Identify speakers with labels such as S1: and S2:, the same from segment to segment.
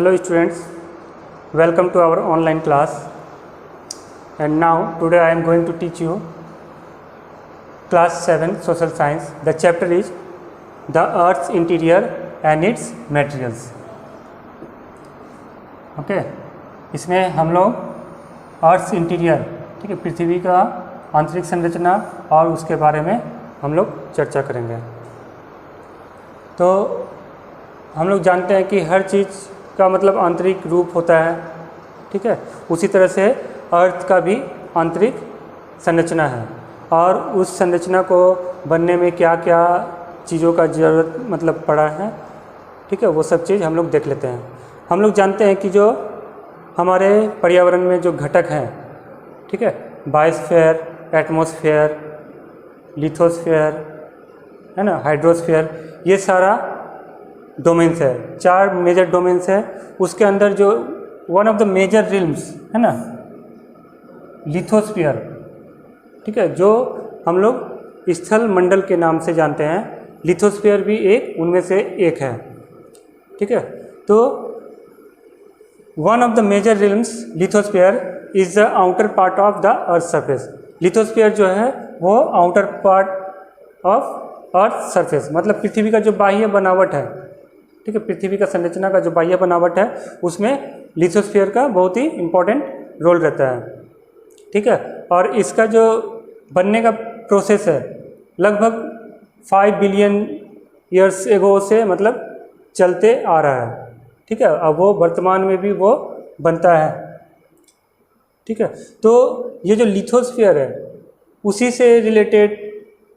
S1: Hello students, welcome to our online class. And now today I am going to teach you class 7 social science. The chapter is the Earth's interior and its materials. Okay, इसमें हम लोग अर्थ interior, ठीक है, पृथ्वी का आंतरिक संरचना और उसके बारे में हम लोग चर्चा करेंगे। तो हम लोग जानते हैं कि हर चीज़ का मतलब आंतरिक रूप होता है, ठीक है। उसी तरह से अर्थ का भी आंतरिक संरचना है और उस संरचना को बनने में क्या क्या चीज़ों का ज़रूरत मतलब पड़ा है, ठीक है, वो सब चीज़ हम लोग देख लेते हैं। हम लोग जानते हैं कि जो हमारे पर्यावरण में जो घटक हैं, ठीक है, बायोस्फीयर, एटमॉस्फेयर, लिथोस्फीयर, है ना, हाइड्रोस्फीयर, ये सारा डोमेन्स है, 4 मेजर डोमेन्स है। उसके अंदर जो वन ऑफ द मेजर रिल्म्स है ना, लिथोस्फीयर, ठीक है, जो हम लोग स्थल मंडल के नाम से जानते हैं, लिथोस्फीयर भी एक उनमें से एक है, ठीक है। तो one of the major realms lithosphere is the outer part of the earth surface. Lithosphere जो है वो outer part of earth surface, मतलब पृथ्वी का जो बाह्य बनावट है, ठीक है, पृथ्वी का संरचना का जो बाह्य बनावट है उसमें लिथोस्फीयर का बहुत ही इम्पोर्टेंट रोल रहता है, ठीक है। और इसका जो बनने का प्रोसेस है लगभग 5 बिलियन ईयर्स एगो से मतलब चलते आ रहा है, ठीक है। अब वो वर्तमान में भी वो बनता है, ठीक है। तो ये जो लिथोस्फीयर है उसी से रिलेटेड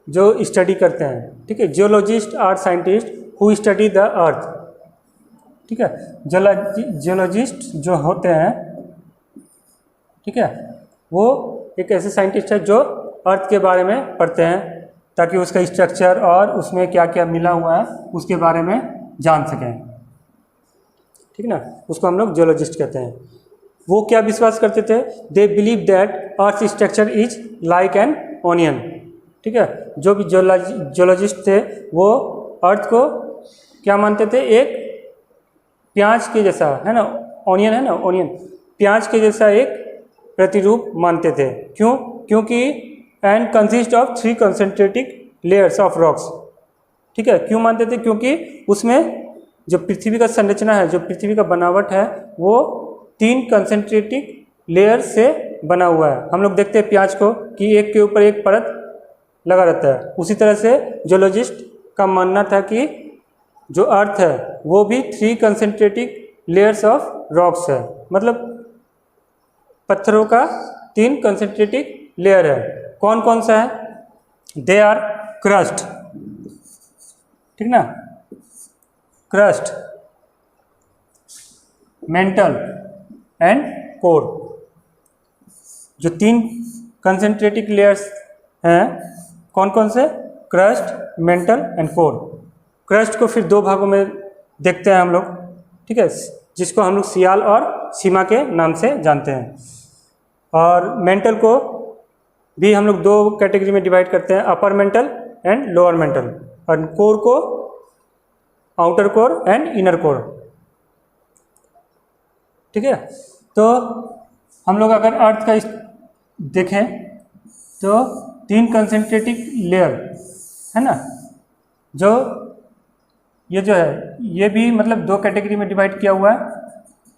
S1: जो स्टडी करते हैं, ठीक है, geologist are scientist who study the earth, ठीक है। जियोलॉजिस्ट जो होते हैं, ठीक है, वो एक ऐसे साइंटिस्ट है जो अर्थ के बारे में पढ़ते हैं ताकि उसका स्ट्रक्चर और उसमें क्या क्या मिला हुआ है उसके बारे में जान सकें, ठीक ना, उसको हम लोग जियोलॉजिस्ट कहते हैं। वो क्या विश्वास करते थे? They believe that earth structure is like an onion, ठीक है। जो भी जियोलॉजिस्ट थे वो अर्थ को क्या मानते थे? एक प्याज के जैसा, है ना, ऑनियन है ना, ऑनियन प्याज के जैसा एक प्रतिरूप मानते थे। क्यों? क्योंकि and consist of 3 concentric layers of rocks, ठीक है। क्यों मानते थे? क्योंकि उसमें जो पृथ्वी का संरचना है, जो पृथ्वी का बनावट है, वो 3 कंसेंट्रेटिक लेयर से बना हुआ है। हम लोग देखते हैं प्याज को कि एक के ऊपर एक परत लगा रहता है। उसी तरह से जियोलॉजिस्ट का मानना था कि जो अर्थ है वो भी 3 कंसेंट्रेटिक लेयर्स ऑफ रॉक्स है, मतलब पत्थरों का 3 कंसेंट्रेटिक लेयर है। कौन कौन सा है? दे आर क्रस्ट, ठीक ना, क्रस्ट, मेंटल एंड कोर। जो 3 कंसेंट्रेटिक लेयर्स हैं कौन कौन से? Crust, mental and core. Crust को फिर 2 भागों में देखते हैं हम लोग, ठीक है, जिसको हम लोग सियाल और सीमा के नाम से जानते हैं। और मेंटल को भी हम लोग 2 कैटेगरी में डिवाइड करते हैं, upper mantle and lower mental, और कोर को outer core and inner core, ठीक है। तो हम लोग अगर अर्थ का देखें तो 3 कंसेंट्रेटिक लेयर है ना, जो ये जो है ये भी मतलब 2 कैटेगरी में डिवाइड किया हुआ है,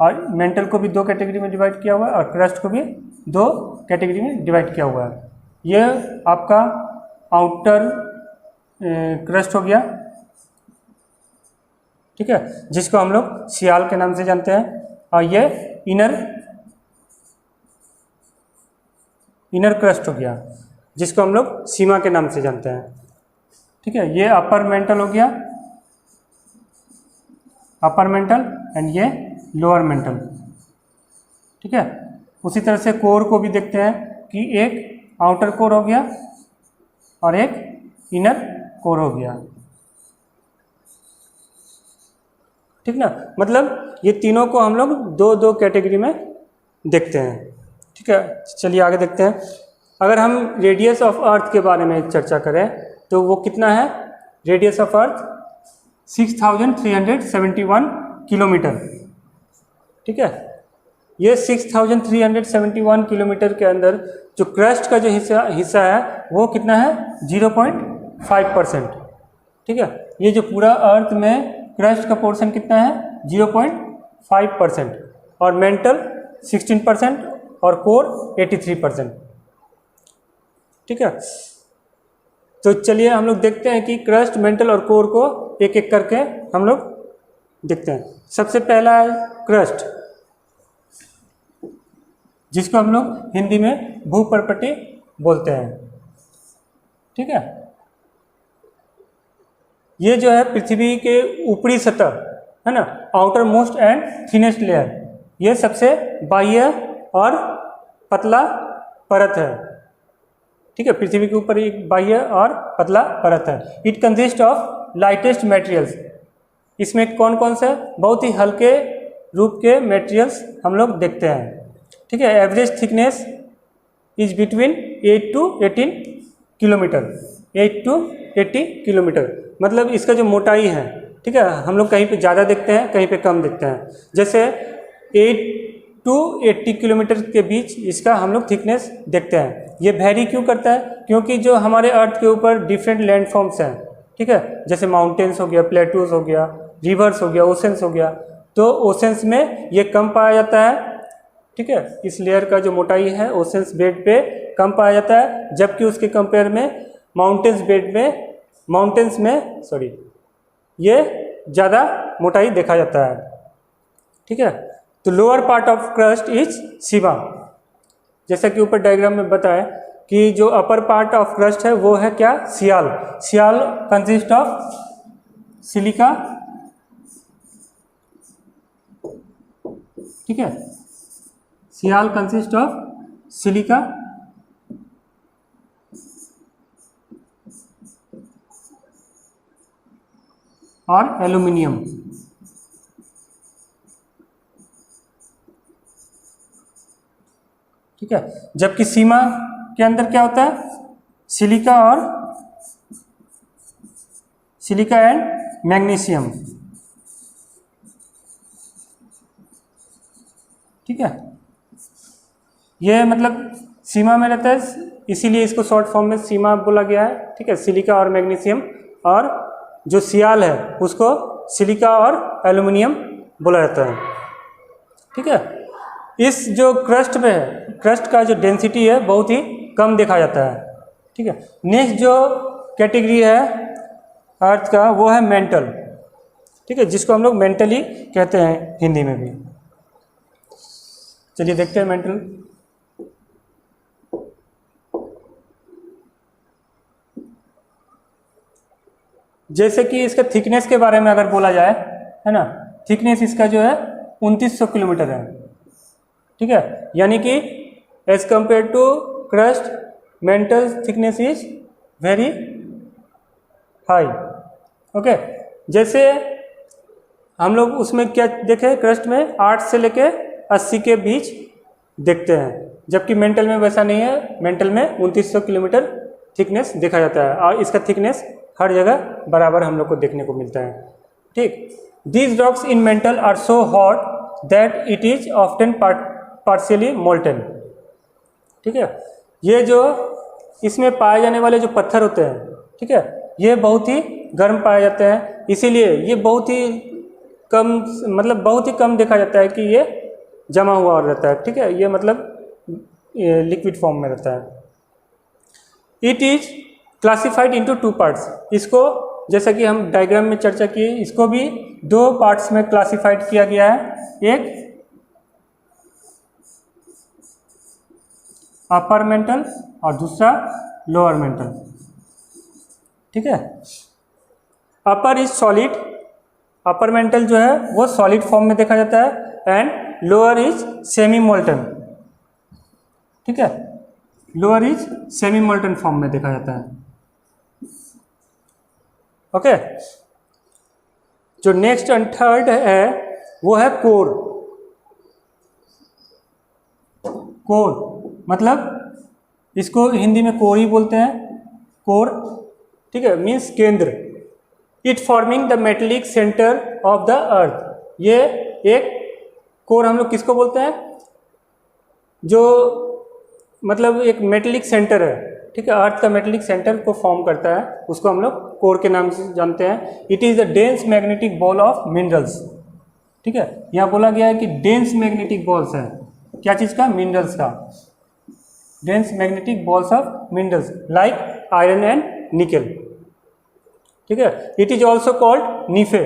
S1: और मेंटल को भी 2 कैटेगरी में डिवाइड किया हुआ है, और क्रस्ट को भी 2 कैटेगरी में डिवाइड किया हुआ है। ये आपका आउटर क्रस्ट हो गया, ठीक है, जिसको हम लोग सियाल के नाम से जानते हैं, और ये इनर क्रस्ट हो गया जिसको हम लोग सीमा के नाम से जानते हैं, ठीक है। ये अपर मेंटल हो गया, अपर मेंटल, एंड ये लोअर मेंटल, ठीक है। उसी तरह से कोर को भी देखते हैं कि एक आउटर कोर हो गया और एक इनर कोर हो गया, ठीक ना। मतलब ये तीनों को हम लोग 2-2 कैटेगरी में देखते हैं, ठीक है। चलिए आगे देखते हैं। अगर हम रेडियस ऑफ अर्थ के बारे में चर्चा करें तो वो कितना है? रेडियस ऑफ अर्थ 6371 किलोमीटर, ठीक है। ये 6371 किलोमीटर के अंदर जो क्रस्ट का जो हिस्सा है वो कितना है 0.5%। ठीक है, ये जो पूरा अर्थ में क्रस्ट का पोर्शन कितना है 0.5% और मेंटल 16% और कोर 83%। ठीक है, तो चलिए हम लोग देखते हैं कि क्रस्ट, मेंटल और कोर को एक एक करके हम लोग देखते हैं। सबसे पहला है क्रस्ट, जिसको हम लोग हिंदी में भूपर्पटी बोलते हैं। ठीक है, ये जो है पृथ्वी के ऊपरी सतह है ना, outer most and thinnest layer, ये सबसे बाह्य और पतला परत है। ठीक है, पृथ्वी के ऊपर एक बाह्य और पतला परत है। It consist of lightest materials, इसमें कौन कौन से बहुत ही हल्के रूप के मटेरियल्स हम लोग देखते हैं। ठीक है, average thickness is between 8 to 18 kilometre, 8 to 80 kilometre, मतलब इसका जो मोटाई है, ठीक है, हम लोग कहीं पे ज़्यादा देखते हैं, कहीं पे कम देखते हैं। जैसे 8 to 80 किलोमीटर के बीच इसका हम लोग थिकनेस देखते हैं। ये वेरी क्यों करता है? क्योंकि जो हमारे अर्थ के ऊपर डिफरेंट लैंडफॉर्म्स हैं, ठीक है, जैसे माउंटेन्स हो गया, प्लेटूज हो गया, रिवर्स हो गया, ओशंस हो गया, तो ओशंस में ये कम पाया जाता है। ठीक है, इस लेयर का जो मोटाई है ओशंस बेड पे कम पाया जाता है, जबकि उसके कंपेयर में माउंटेन्स में ये ज़्यादा मोटाई देखा जाता है। ठीक है, तो lower part of crust is sima, जैसा कि ऊपर डायग्राम में बताया कि जो अपर पार्ट ऑफ क्रस्ट है वो है क्या, सियाल। सियाल कंसिस्ट ऑफ सिलिका। ठीक है, सियाल कंसिस्ट ऑफ सिलिका और एल्यूमिनियम। ठीक है, जबकि सीमा के अंदर क्या होता है, सिलिका एंड मैग्नीशियम। ठीक है, ये मतलब सीमा में रहता है, इसीलिए इसको शॉर्ट फॉर्म में सीमा बोला गया है। ठीक है, सिलिका और मैग्नीशियम, और जो सियाल है उसको सिलिका और एल्यूमिनियम बोला जाता है। ठीक है, इस जो क्रस्ट में है, क्रस्ट का जो डेंसिटी है बहुत ही कम देखा जाता है। ठीक है, नेक्स्ट जो कैटेगरी है अर्थ का वो है मेंटल। ठीक है, जिसको हम लोग मेंटली कहते हैं हिंदी में भी। चलिए देखते हैं मेंटल। जैसे कि इसका थिकनेस के बारे में अगर बोला जाए, है ना, थिकनेस इसका जो है 2900 किलोमीटर है। ठीक है, यानी कि as compare to crust, mantle thickness is very high. Okay, जैसे हम लोग उसमें क्या देखे, क्रस्ट में 8 से लेके 80 के बीच देखते हैं, जबकि मेंटल में वैसा नहीं है। मेंटल में 2900 किलोमीटर थिकनेस देखा जाता है, और इसका थिकनेस हर जगह बराबर हम लोग को देखने को मिलता है। ठीक, these rocks in mantle are so hot that it is often partially molten. ठीक है, ये जो इसमें पाए जाने वाले जो पत्थर होते हैं, ठीक है, ये बहुत ही गर्म पाए जाते हैं, इसीलिए ये बहुत ही कम देखा जाता है कि ये जमा हुआ रहता है। ठीक है, ये मतलब लिक्विड फॉर्म में रहता है। It is classified into 2 parts. इसको जैसा कि हम डायग्राम में चर्चा किए, इसको भी 2 पार्ट्स में क्लासिफाइड किया गया है, एक अपर मेंटल और दूसरा लोअर मेंटल। ठीक है, अपर इज सॉलिड, अपर मेंटल जो है वो सॉलिड फॉर्म में देखा जाता है, and lower is semi molten. ठीक है, lower is semi molten form में देखा जाता है। ओके, जो नेक्स्ट एंड थर्ड है वो है कोर। कोर मतलब इसको हिंदी में कोर ही बोलते हैं, कोर। ठीक है, मीन्स केंद्र। It forming the metallic centre of the अर्थ, ये एक कोर हम लोग किसको बोलते हैं? जो मतलब एक मेटेलिक सेंटर है, ठीक है, अर्थ का मेटेलिक सेंटर को फॉर्म करता है, उसको हम लोग कोर के नाम से जानते हैं। It is the dense magnetic ball of minerals, ठीक है। यहाँ बोला गया है कि डेंस मैग्नेटिक बॉल्स है, क्या चीज़ का? मिनरल्स का। Dense magnetic balls of minerals like iron and निकल, ठीक है। इट इज ऑल्सो कॉल्ड नीफे,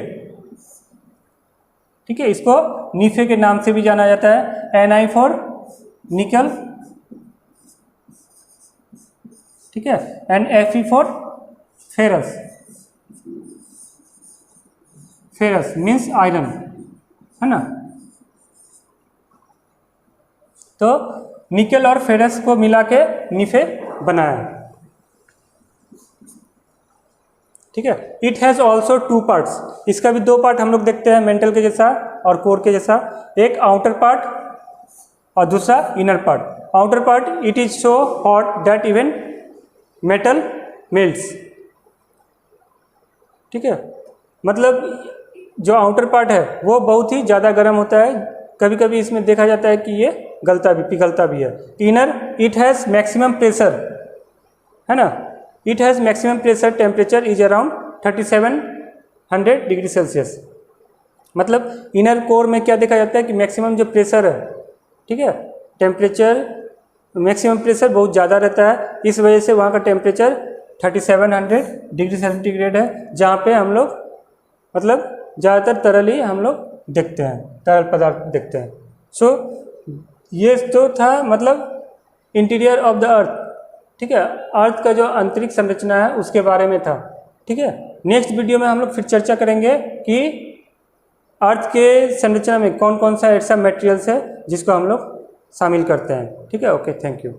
S1: ठीक है, इसको नीफे के नाम से भी जाना जाता है। Ni फॉर निकल, ठीक है, and Fe for ferrous. Ferrous means iron, है ना। तो निकल और फेरस को मिला के नीफे बनाया है, ठीक है। इट हैज़ ऑल्सो 2 पार्ट्स, इसका भी 2 पार्ट हम लोग देखते हैं, मेंटल के जैसा और कोर के जैसा। एक आउटर पार्ट और दूसरा inner part. Outer part it is so hot that even metal melts, ठीक है। मतलब जो आउटर पार्ट है वो बहुत ही ज़्यादा गर्म होता है, कभी कभी इसमें देखा जाता है कि ये गलता भी, पिघलता भी है। Inner it has maximum pressure, है ना। It has maximum pressure temperature is around 3700 degree Celsius. मतलब इनर कोर में क्या देखा जाता है कि मैक्सिमम जो प्रेशर है, ठीक है, टेम्परेचर मैक्सिमम प्रेशर बहुत ज़्यादा रहता है, इस वजह से वहाँ का टेम्परेचर 3700 डिग्री सेंटीग्रेड है, जहाँ पे हम लोग मतलब ज़्यादातर तरल ही हम लोग देखते हैं, तरल पदार्थ देखते हैं। सो ये तो था मतलब इंटीरियर ऑफ द अर्थ, ठीक है, अर्थ का जो आंतरिक संरचना है उसके बारे में था, ठीक है। नेक्स्ट वीडियो में हम लोग फिर चर्चा करेंगे कि अर्थ के संरचना में कौन कौन सा ऐसा मटेरियल्स है जिसको हम लोग शामिल करते हैं, ठीक है। Okay, thank you.